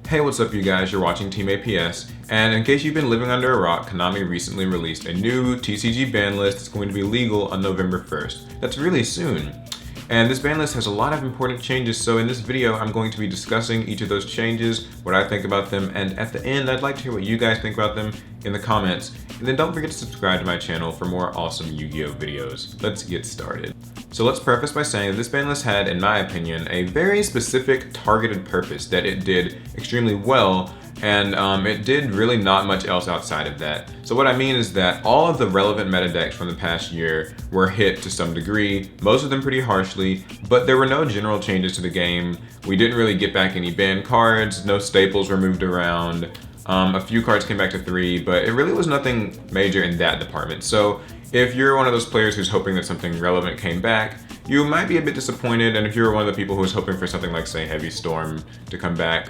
Hey, what's up you guys? You're watching Team APS, and in case you've been living under a rock, Konami recently released a new TCG ban list that's going to be legal on November 1st. That's really soon. And this ban list has a lot of important changes, so in this video I'm going to be discussing each of those changes, what I think about them, and at the end I'd like to hear what you guys think about them in the comments. And then don't forget to subscribe to my channel for more awesome Yu-Gi-Oh videos. Let's get started. So let's preface by saying that this ban list had, in my opinion, a very specific targeted purpose that it did extremely well, and it did really not much else outside of that. So what I mean is that all of the relevant meta decks from the past year were hit to some degree, most of them pretty harshly, but there were no general changes to the game. We didn't really get back any banned cards, no staples were moved around, a few cards came back to 3, but it really was nothing major in that department. So if you're one of those players who's hoping that something relevant came back, you might be a bit disappointed, and if you're one of the people who's hoping for something like, say, Heavy Storm to come back,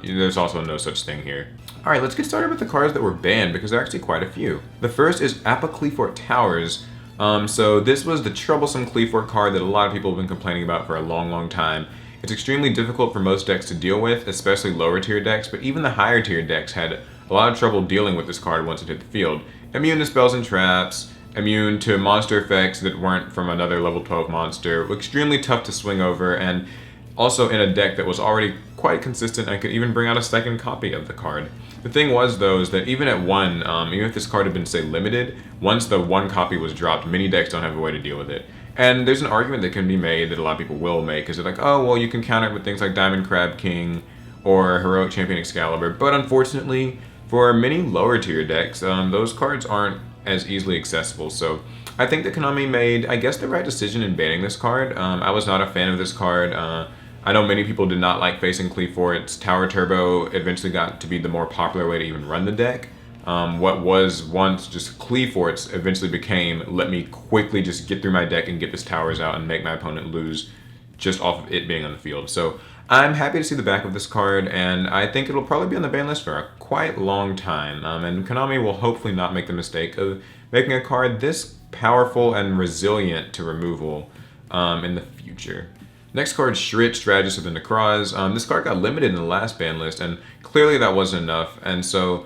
there's also no such thing here. Alright, let's get started with the cards that were banned, because there are actually quite a few. The first is Epically Towers. So this was the troublesome Clifford card that a lot of people have been complaining about for a long time. It's extremely difficult for most decks to deal with, especially lower tier decks, but even the higher tier decks had a lot of trouble dealing with this card once it hit the field. Immune to spells and traps, immune to monster effects that weren't from another level 12 monster, extremely tough to swing over, and also in a deck that was already quite consistent and could even bring out a second copy of the card. The thing was though is that even at 1, even if this card had been say limited, once the 1 copy was dropped, many decks don't have a way to deal with it. And there's an argument that can be made that a lot of people will make, is they're like, oh well, you can counter it with things like Diamond Crab King or Heroic Champion Excalibur, but unfortunately for many lower tier decks, those cards aren't as easily accessible. So I think that Konami made, I guess, the right decision in banning this card. I was not a fan of this card. I know many people did not like facing Clifford's Tower Turbo eventually got to be the more popular way to even run the deck. What was once just Clifford's eventually became, let me quickly just get through my deck and get this towers out and make my opponent lose just off of it being on the field. So I'm happy to see the back of this card, and I think it'll probably be on the ban list for a quite long time. And Konami will hopefully not make the mistake of making a card this powerful and resilient to removal in the future. Next card, Shrit, Strategist of the Tuna Cross. This card got limited in the last ban list, and clearly that wasn't enough, and so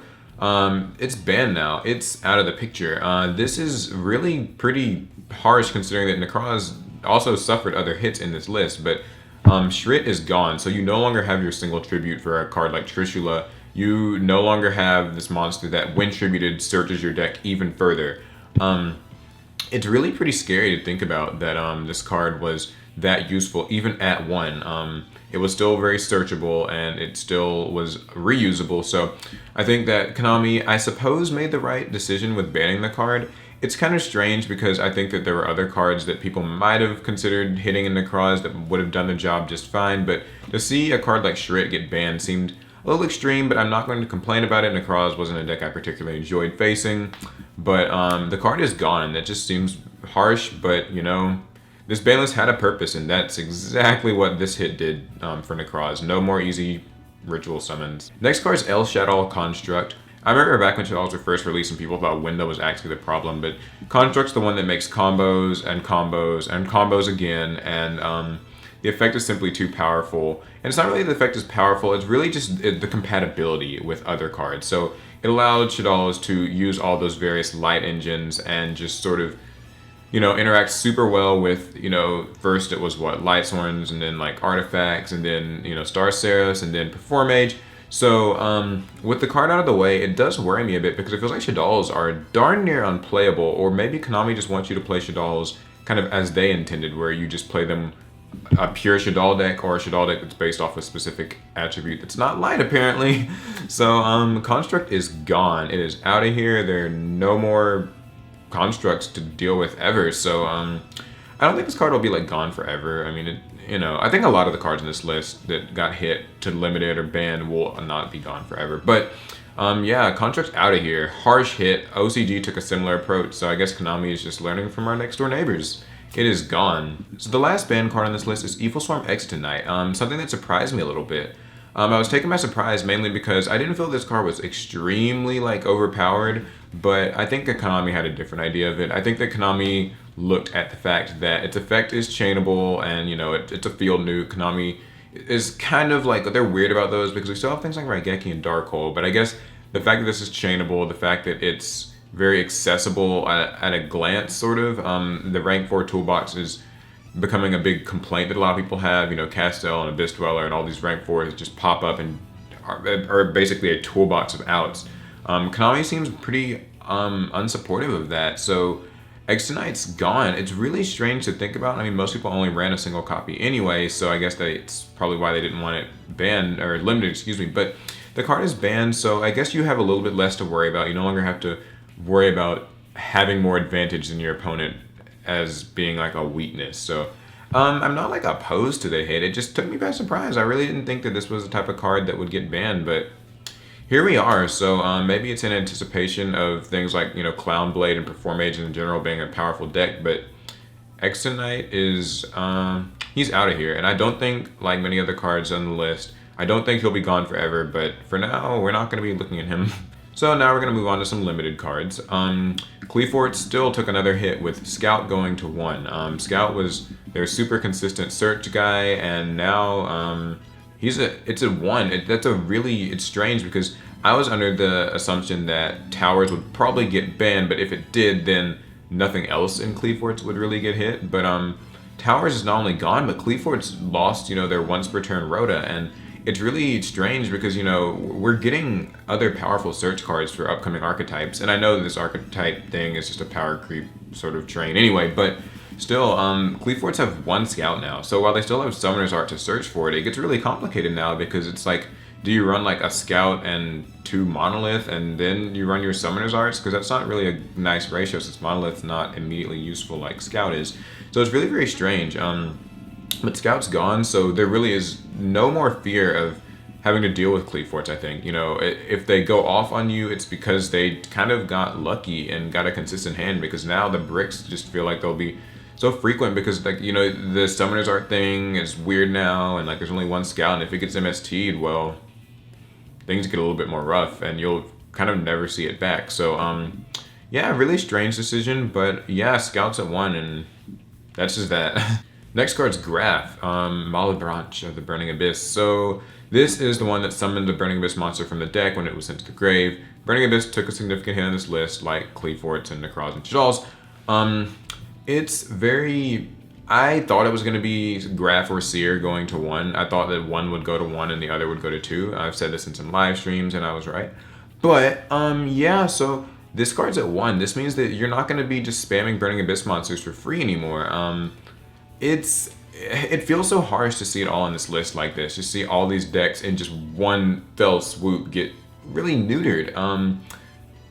it's banned now. It's out of the picture. This is really pretty harsh considering that Necroz also suffered other hits in this list, but Shrit is gone, so you no longer have your single tribute for a card like Trishula. You no longer have this monster that, when tributed, searches your deck even further. It's really pretty scary to think about that this card was that useful even at 1. It was still very searchable and it still was reusable, so I think that Konami, I suppose, made the right decision with banning the card. It's kind of strange because I think that there were other cards that people might have considered hitting in Necroz that would have done the job just fine, but to see a card like Shrit get banned seemed a little extreme, but I'm not going to complain about it. Necroz wasn't a deck I particularly enjoyed facing, but the card is gone. That just seems harsh, but you know, this ban list had a purpose, and that's exactly what this hit did for Necroz. No more easy ritual summons. Next card is Shaddoll Construct. I remember back when Shaddolls were first released and people thought window was actually the problem, but Construct's the one that makes combos and combos and combos again, and the effect is simply too powerful. And it's not really the effect is powerful, it's really just the compatibility with other cards. So it allowed Shaddolls to use all those various light engines and just sort of, you know, interact super well with, you know, first it was what, Light Sworns, and then like Artifacts, and then, you know, Star Seraphs, and then Perform Mage. So with the card out of the way, it does worry me a bit because it feels like Shaddolls are darn near unplayable, or maybe Konami just wants you to play Shaddolls kind of as they intended, where you just play them a pure Shaddoll deck or a Shaddoll deck that's based off a specific attribute that's not light apparently. So Construct is gone. It is out of here. There are no more constructs to deal with ever. So I don't think this card will be like gone forever. I mean, you know, I think a lot of the cards in this list that got hit to limited or banned will not be gone forever. But yeah, Construct's out of here. Harsh hit. OCG took a similar approach, so I guess Konami is just learning from our next door neighbors. It is gone. So the last banned card on this list is Evil Swarm XTonight. Something that surprised me a little bit. I was taken by surprise mainly because I didn't feel this card was extremely like overpowered, but I think that Konami had a different idea of it. I think that Konami looked at the fact that its effect is chainable and, you know, it's a field nuke. Konami is kind of like, they're weird about those because we still have things like Raigeki and Darkhold, but I guess the fact that this is chainable, the fact that it's very accessible at a glance, sort of, the rank 4 toolbox is becoming a big complaint that a lot of people have. You know, Castel and Abyss Dweller and all these rank 4s just pop up and are basically a toolbox of outs. Konami seems pretty unsupportive of that, so XTonight's gone. It's really strange to think about. I mean, most people only ran a single copy anyway, so I guess it's probably why they didn't want it banned, or limited, excuse me, but the card is banned, so I guess you have a little bit less to worry about. You no longer have to worry about having more advantage than your opponent as being like a weakness. So I'm not like opposed to the hit. It just took me by surprise. I really didn't think that this was the type of card that would get banned, but here we are. So maybe it's in anticipation of things like, you know, Clown Blade and Perform Agent in general being a powerful deck, but XTonight is, he's out of here. And I don't think, like many other cards on the list, I don't think he'll be gone forever, but for now, we're not going to be looking at him. So now we're going to move on to some limited cards. Clifford still took another hit with Scout going to 1. Scout was their super consistent search guy, and now it's a 1. It's strange because I was under the assumption that Towers would probably get banned, but if it did, then nothing else in Clifford's would really get hit. But Towers is not only gone, but Clifford's lost, you know, their once per turn Rhoda, and it's really strange because, you know, we're getting other powerful search cards for upcoming archetypes, and I know this archetype thing is just a power creep sort of train anyway, but still, Cliffords have 1 Scout now, so while they still have Summoner's Art to search for it, it gets really complicated now because it's like, do you run like a Scout and 2 Monolith and then you run your Summoner's Arts? Because that's not really a nice ratio since Monolith's not immediately useful like Scout is. So it's really very strange. But Scout's gone, so there really is no more fear of having to deal with Cliffords, I think. You know, if they go off on you, it's because they kind of got lucky and got a consistent hand, because now the bricks just feel like they'll be so frequent because, like, you know, the Summoner's Art thing is weird now, and like there's only 1 Scout, and if it gets MST'd, well, things get a little bit more rough and you'll kind of never see it back. So yeah, really strange decision, but yeah, Scout's at 1 and that's just that. Next card's Graph, Malebranche of the Burning Abyss. So this is the one that summoned the Burning Abyss monster from the deck when it was sent to the grave. Burning Abyss took a significant hit on this list, like Cliffords and Necros and Shaddolls. It's very... I thought it was going to be Graph or Seer going to 1. I thought that one would go to 1 and the other would go to 2. I've said this in some live streams and I was right. But, yeah, so this card's at 1. This means that you're not going to be just spamming Burning Abyss monsters for free anymore. It feels so harsh to see it all on this list like this. Just see all these decks in just one fell swoop get really neutered.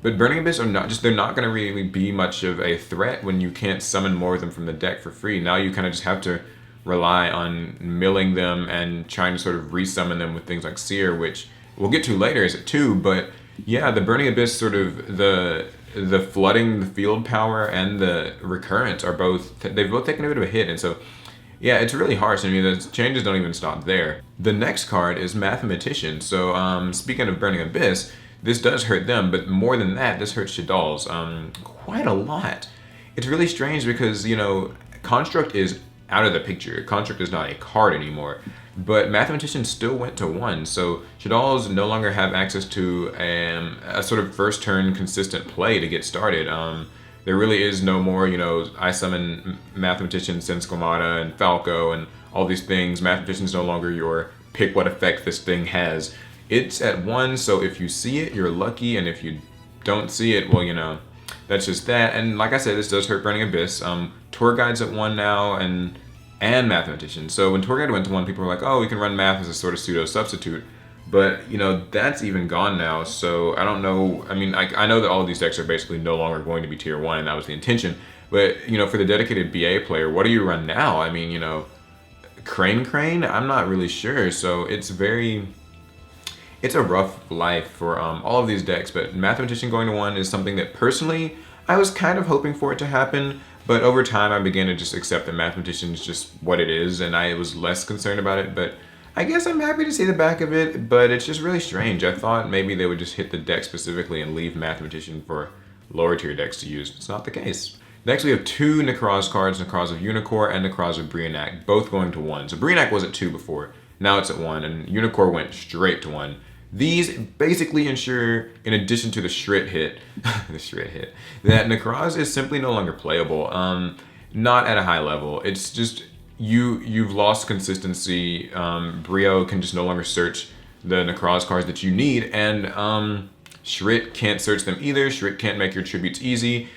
But Burning Abyss are not just, they're not going to really be much of a threat when you can't summon more of them from the deck for free. Now you kind of just have to rely on milling them and trying to sort of resummon them with things like Seer, which we'll get to later is at 2. But yeah, the Burning Abyss sort of the flooding the field power and the recurrence are both, they've both taken a bit of a hit, and so yeah, it's really harsh. I mean, the changes don't even stop there. The next card is Mathematician. So speaking of Burning Abyss, this does hurt them, but more than that, this hurts Shaddolls quite a lot. It's really strange because, you know, Construct is out of the picture. Construct is not a card anymore, but Mathematician still went to 1, so Shaddolls no longer have access to a sort of first turn consistent play to get started. There really is no more, you know, I summon Mathematician, Sensquamata, and Falco, and all these things. Mathematician's no longer your pick what effect this thing has. It's at 1, so if you see it, you're lucky, and if you don't see it, well, you know, that's just that. And like I said, this does hurt Burning Abyss. Tour Guide's at 1 now, and Mathematician. So when Tour Guide went to 1, people were like, oh, we can run Math as a sort of pseudo substitute. But, you know, that's even gone now, so I don't know. I mean, I know that all of these decks are basically no longer going to be tier 1, and that was the intention. But, you know, for the dedicated BA player, what do you run now? I mean, you know, Crane? I'm not really sure. So it's a rough life for all of these decks, but Mathematician going to 1 is something that personally, I was kind of hoping for it to happen, but over time I began to just accept that Mathematician is just what it is, and I was less concerned about it, but I guess I'm happy to see the back of it, but it's just really strange. I thought maybe they would just hit the deck specifically and leave Mathematician for lower tier decks to use. It's not the case. Next we have 2 Necros cards, Necros of Unicorn and Necros of Brionac, both going to 1. So Brionac was at 2 before. Now it's at 1, and Unicorn went straight to 1. These basically ensure, in addition to the Shrit hit, that Necroz is simply no longer playable. Not at a high level. It's just you've lost consistency. Brio can just no longer search the Necroz cards that you need, and Shrit can't search them either. Shrit can't make your tributes easy.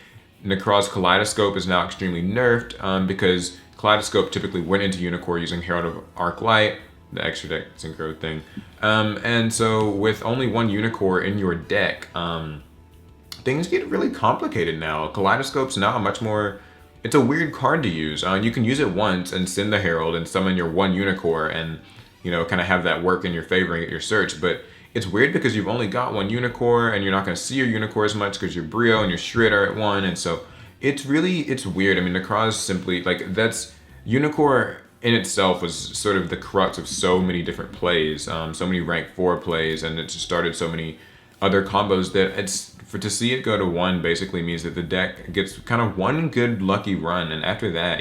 Necroz Kaleidoscope is now extremely nerfed because Kaleidoscope typically went into Unicorn using Herald of Arclight, the extra deck synchro thing. And so with only one Unicorn in your deck, things get really complicated now. Kaleidoscope's now much more... It's a weird card to use. You can use it once and send the Herald and summon your one Unicorn and, you know, kind of have that work in your favor and get your search. But it's weird because you've only got one Unicorn and you're not going to see your Unicorn as much because your Brio and your Shrit are at 1. And so it's weird. I mean, Necroz simply, like, that's... Unicorn in itself was sort of the crux of so many different plays, so many rank 4 plays, and it just started so many other combos that to see it go to 1 basically means that the deck gets kind of one good lucky run, and after that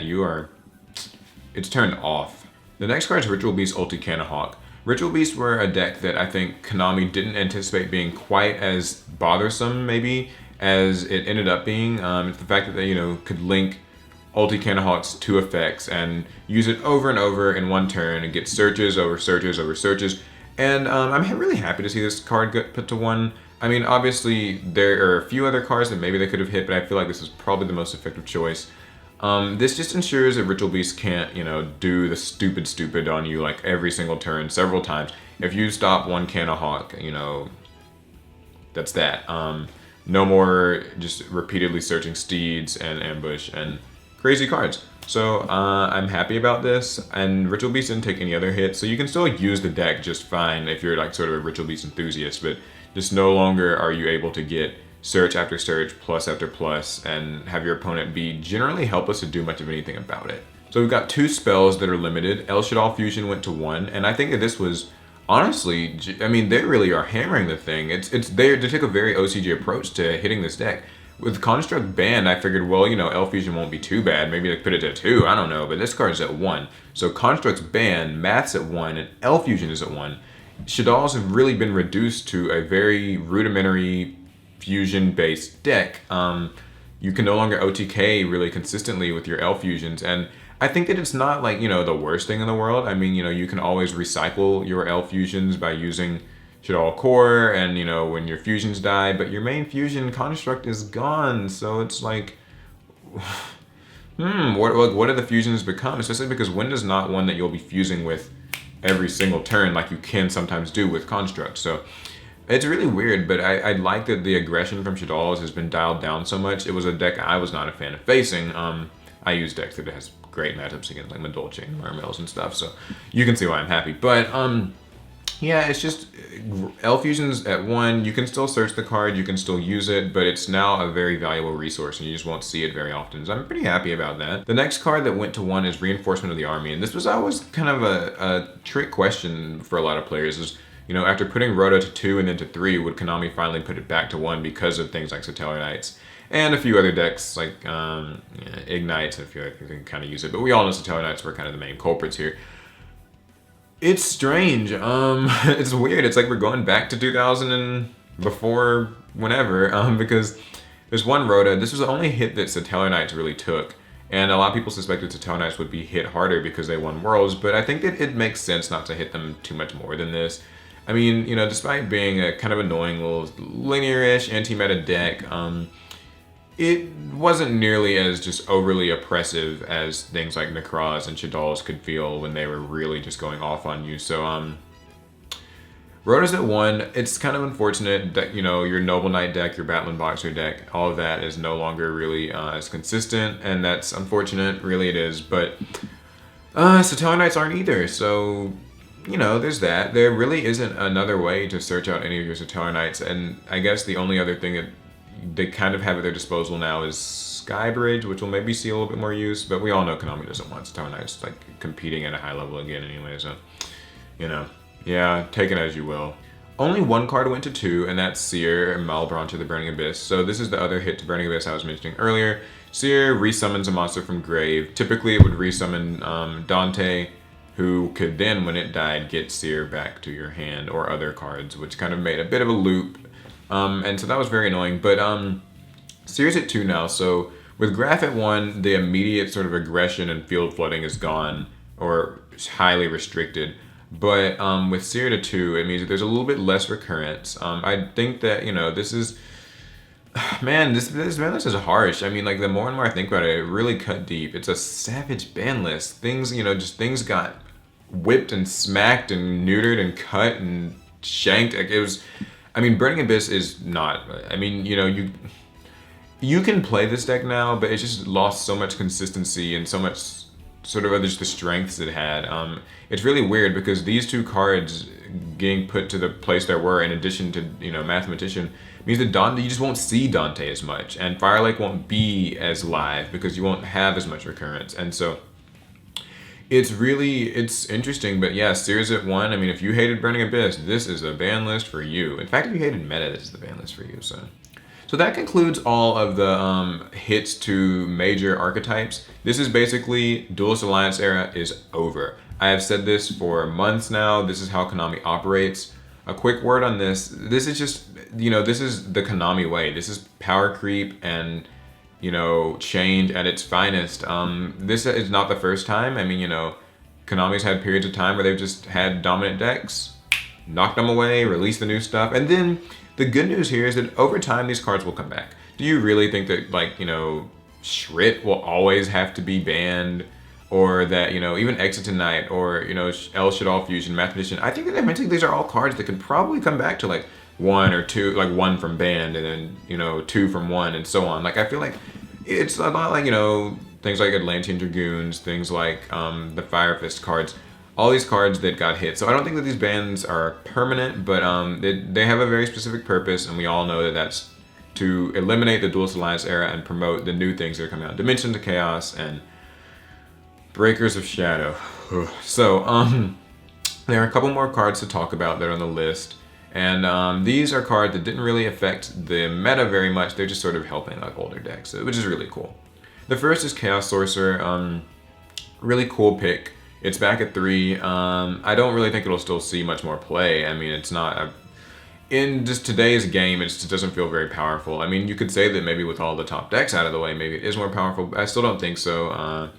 it's turned off. The next card is Ritual Beast Ulti Canahawk. Ritual Beasts were a deck that I think Konami didn't anticipate being quite as bothersome maybe as it ended up being. It's the fact that they, you know, could link Ulti Canahawk's 2 effects and use it over and over in one turn and get searches over searches over searches. And I'm really happy to see this card get put to 1. I mean, obviously, there are a few other cards that maybe they could have hit, but I feel like this is probably the most effective choice. This just ensures that Ritual Beast can't, you know, do the stupid on you like every single turn, several times. If you stop one Canahawk, you know, that's that. No more just repeatedly searching Steeds and Ambush and crazy cards. So I'm happy about this, and Ritual Beast didn't take any other hits, so you can still use the deck just fine if you're like sort of a Ritual Beast enthusiast, but just no longer are you able to get search after search, plus after plus, and have your opponent be generally helpless to do much of anything about it. So we've got 2 spells that are limited. El Shaddoll Fusion went to 1, and I think that this was honestly, I mean, they really are hammering the thing. They took a very OCG approach to hitting this deck. With Construct banned, I figured, well, you know, El Fusion won't be too bad. Maybe they put it at 2, I don't know, but this card's at 1. So Construct's banned, Math's at 1, and El Fusion is at 1. Shaddolls have really been reduced to a very rudimentary fusion-based deck. You can no longer OTK really consistently with your El Fusions, and I think that it's not like, you know, the worst thing in the world. I mean, you know, you can always recycle your El Fusions by using Shaddoll Core, and, you know, when your fusions die, but your main fusion Construct is gone, so it's like, what do the fusions become? Especially because Wind is not one that you'll be fusing with every single turn like you can sometimes do with Construct. So it's really weird, but I like that the aggression from Shaddolls has been dialed down so much. It was a deck I was not a fan of facing. I use decks that has great matchups against like Madolche and Marmels and stuff, so you can see why I'm happy. But yeah, it's just El Fusion's at 1. You can still search the card, you can still use it, but it's now a very valuable resource and you just won't see it very often. So I'm pretty happy about that. The next card that went to 1 is Reinforcement of the Army, and this was always kind of a trick question for a lot of players. Is, you know, after putting Rhoda to 2 and then to 3, would Konami finally put it back to 1 because of things like Satellar Knights and a few other decks like Ignites and a few other things that can kind of use it. But we all know Satellar Knights were kind of the main culprits here. It's strange. It's weird. It's like we're going back to 2000 and before whenever, because there's one Rhoda. This was the only hit that Satellar Knights really took, and a lot of people suspected Satellar Knights would be hit harder because they won Worlds, but I think that it makes sense not to hit them too much more than this. I mean, you know, despite being a kind of annoying little linear-ish anti-meta deck, it wasn't nearly as just overly oppressive as things like Necroz and Shaddolls could feel when they were really just going off on you. So, Rhoda's at 1. It's kind of unfortunate that, you know, your Noble Knight deck, your Battling Boxer deck, all of that is no longer really as consistent, and that's unfortunate. Really, it is. But Satellar Knights aren't either, so, you know, there's that. There really isn't another way to search out any of your Satellar Knights, and I guess the only other thing that they kind of have at their disposal now is Skybridge, which will maybe see a little bit more use, but we all know Konami doesn't want Satellar Knights like competing at a high level again anyway, so, you know, yeah, take it as you will. Only 1 card went to 2, and that's Seer and Malebranche of the Burning Abyss. So this is the other hit to Burning Abyss I was mentioning earlier. Seer resummons a monster from grave. Typically it would resummon Dante, who could then, when it died, get Seer back to your hand or other cards, which kind of made a bit of a loop. And so that was very annoying. But Seer's at 2 now, so with Graph at 1, the immediate sort of aggression and field flooding is gone, or highly restricted. But with Seer to 2, it means that there's a little bit less recurrence. I think that, you know, this is... Man, this ban list is harsh. I mean, like, the more and more I think about it, it really cut deep. It's a savage ban list. Things, you know, just things got whipped and smacked and neutered and cut and shanked. Like, it was... I mean, Burning Abyss is not... I mean, you know, you can play this deck now, but it's just lost so much consistency and so much sort of just the strengths it had. It's really weird because these 2 cards getting put to the place they were, in addition to, you know, Mathematician, means that Dante, you just won't see Dante as much, and Firelake won't be as live because you won't have as much recurrence. And so it's interesting. But yeah, Seer's at 1. I mean, if you hated Burning Abyss, this is a ban list for you. In fact, if you hated meta, this is the ban list for you. So that concludes all of the hits to major archetypes. This is basically Duelist Alliance era is over. I have said this for months now. This is how Konami operates. A quick word on this. This is just, you know, this is the Konami way. This is power creep and, you know, change at its finest. This is not the first time. I mean, you know, Konami's had periods of time where they've just had dominant decks, knocked them away, released the new stuff, and then the good news here is that over time these cards will come back. Do you really think that, like, you know, Shrit will always have to be banned? Or that, you know, even XTonight or, you know, El Shaddoll Fusion, Mathematician, I think that eventually these are all cards that could probably come back to like 1 or 2, like 1 from banned and then, you know, 2 from 1 and so on. Like, I feel like it's a lot like, you know, things like Atlantean Dragoons, things like the Fire Fist cards, all these cards that got hit. So I don't think that these bans are permanent, but they have a very specific purpose, and we all know that that's to eliminate the Duelist Alliance era and promote the new things that are coming out. Dimension to Chaos and Breakers of Shadow. So, there are a couple more cards to talk about that are on the list. And these are cards that didn't really affect the meta very much. They're just sort of helping like older decks, which is really cool. The first is Chaos Sorcerer. Really cool pick. It's back at 3. I don't really think it'll still see much more play. I mean, it's not... in just today's game, it just doesn't feel very powerful. I mean, you could say that maybe with all the top decks out of the way, maybe it is more powerful, but I still don't think so.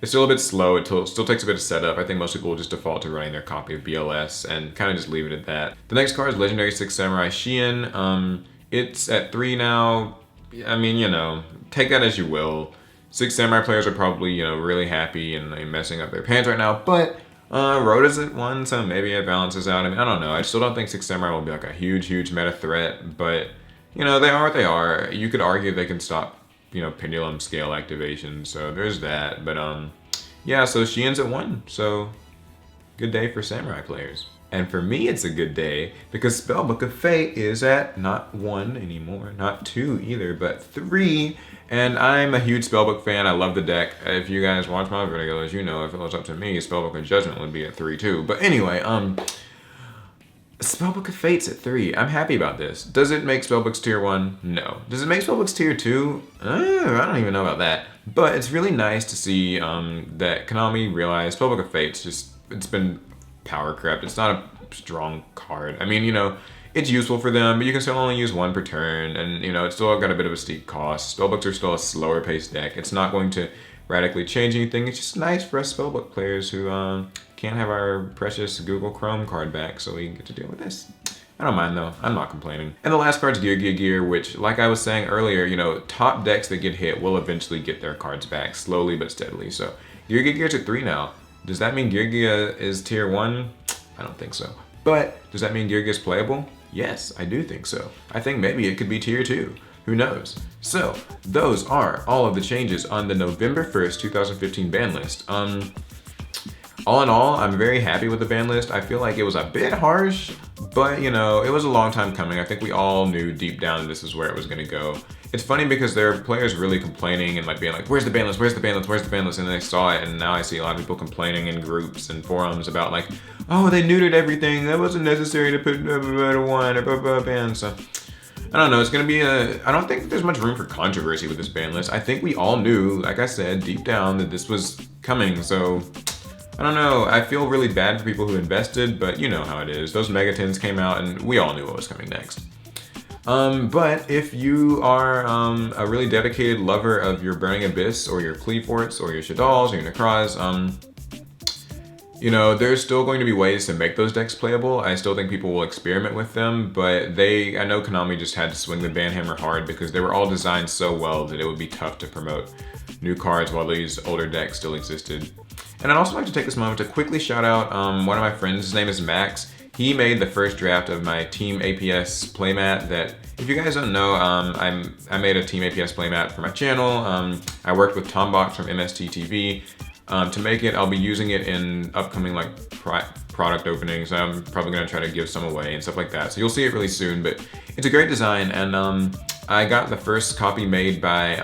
It's still a bit slow. It still takes a bit of setup. I think most people will just default to running their copy of BLS and kind of just leave it at that. The next card is Legendary 6 Samurai Shen. It's at 3 now. I mean, you know, take that as you will. 6 Samurai players are probably, you know, really happy and messing up their pants right now, but Rhoda's at 1, so maybe it balances out. I mean, I don't know. I still don't think 6 Samurai will be like a huge meta threat, but, you know, they are what they are. You could argue they can stop, you know, pendulum scale activation, so there's that. But yeah, so Shen's at 1, so good day for Samurai players. And for me, it's a good day because Spellbook of Fate is at not 1 anymore, not 2 either, but 3. And I'm a huge Spellbook fan. I love the deck. If you guys watch my videos, you know if it was up to me, Spellbook of Judgment would be at 3 too. But anyway, Spellbook of Fate's at 3. I'm happy about this. Does it make Spellbooks tier 1? No. Does it make Spellbooks tier 2? I don't even know about that. But it's really nice to see that Konami realized Spellbook of Fate's just, it's been power crept. It's not a strong card. I mean, you know, it's useful for them, but you can still only use 1 per turn, and, you know, it's still got a bit of a steep cost. Spellbooks are still a slower paced deck. It's not going to radically change anything. It's just nice for us Spellbook players who can't have our precious Google Chrome card back, so we get to deal with this. I don't mind though, I'm not complaining. And the last card's Gear, which, like I was saying earlier, you know, top decks that get hit will eventually get their cards back, slowly but steadily. So Gear's at 3 now. Does that mean Gear is tier 1? I don't think so. But does that mean Gear is playable? Yes, I do think so. I think maybe it could be tier 2. Who knows? So, those are all of the changes on the November 1st, 2015 ban list. All in all, I'm very happy with the ban list. I feel like it was a bit harsh, but, you know, it was a long time coming. I think we all knew deep down this is where it was gonna go. It's funny because there are players really complaining and like being like, where's the ban list, where's the ban list, where's the ban list? And then they saw it, and now I see a lot of people complaining in groups and forums about like, oh, they neutered everything. That wasn't necessary to put one or ban. So I don't know. It's gonna be I don't think there's much room for controversy with this ban list. I think we all knew, like I said, deep down that this was coming. So I don't know, I feel really bad for people who invested, but you know how it is. Those Megatins came out and we all knew what was coming next. But if you are a really dedicated lover of your Burning Abyss or your Cliffords or your Shaddolls or your Necros, you know, there's still going to be ways to make those decks playable. I still think people will experiment with them, but I know Konami just had to swing the banhammer hard because they were all designed so well that it would be tough to promote new cards while these older decks still existed. And I'd also like to take this moment to quickly shout out one of my friends. His name is Max. He made the first draft of my Team APS playmat that, if you guys don't know, I made a Team APS playmat for my channel. I worked with Tombox from MST TV. To make it, I'll be using it in upcoming like product openings. I'm probably gonna try to give some away and stuff like that. So you'll see it really soon, but it's a great design. And I got the first copy made by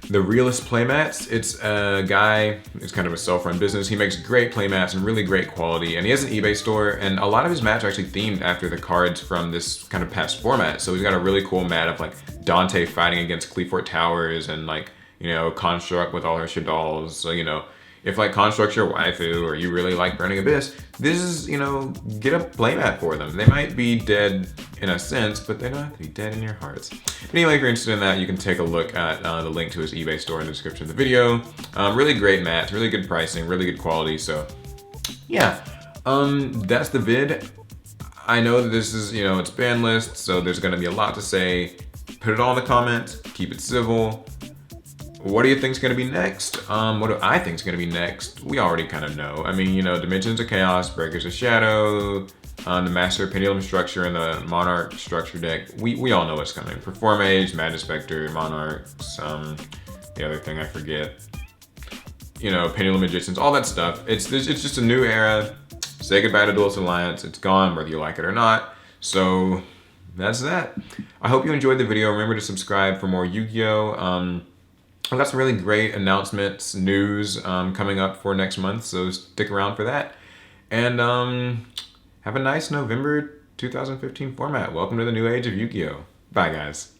the Realist Playmats. It's a guy, it's kind of a self-run business. He makes great playmats and really great quality, and he has an eBay store, and a lot of his mats are actually themed after the cards from this kind of past format. So he's got a really cool mat of like Dante fighting against Clifford Towers and like, you know, Construct with all her Shaddolls. So, you know, if like Construct's your waifu or you really like Burning Abyss, this is, you know, get a playmat for them. They might be dead in a sense, but they don't have to be dead in your hearts. But anyway, if you're interested in that, you can take a look at the link to his eBay store in the description of the video. Really great mats, really good pricing, really good quality. So yeah, that's the vid. I know that this is, you know, it's Banlist, so there's gonna be a lot to say. Put it all in the comments, keep it civil. What do you think's gonna be next? What do I think's gonna be next? We already kind of know. I mean, you know, Dimensions of Chaos, Breakers of Shadow, the Master Pendulum structure, and the Monarch structure deck. We all know what's coming. Perform Age, Madness Spectre, Monarchs, the other thing I forget. You know, Pendulum Magicians, all that stuff. It's just a new era. Say goodbye to Duelist Alliance. It's gone, whether you like it or not. So that's that. I hope you enjoyed the video. Remember to subscribe for more Yu-Gi-Oh! I've got some really great announcements, news coming up for next month, so stick around for that. And have a nice November 2015 format. Welcome to the new age of Yu-Gi-Oh! Bye, guys.